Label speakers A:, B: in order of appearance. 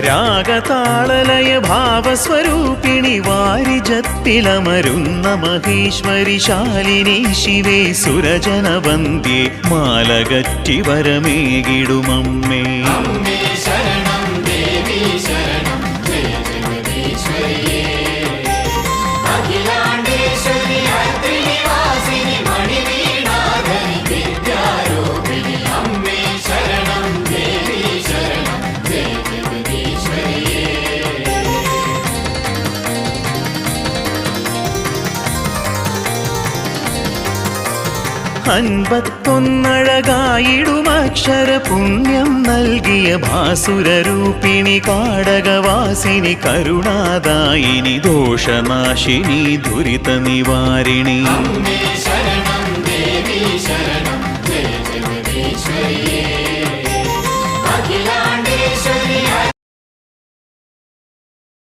A: രാഗതാളലയ ഭാവസ്വരൂപിണി വാരിജത്തിലമരുന്ന മഹേശ്വരി ശാലിനി ശിവേ സുരജനവന്ദ്യേ മാലകറ്റി വരമേകിടുമമ്മേ. അൻപത്തൊന്നഴകായിടുമക്ഷര പുണ്യം നൽകിയ ഭാസുരരൂപിണി കാടകവാസിനി കരുണാദായിനി ദോഷനാശിനി ദുരിത നിവാരിണി.
B: ശരണം ദേവി ശരണം ജയ ജഗദീശ്വരിയേ.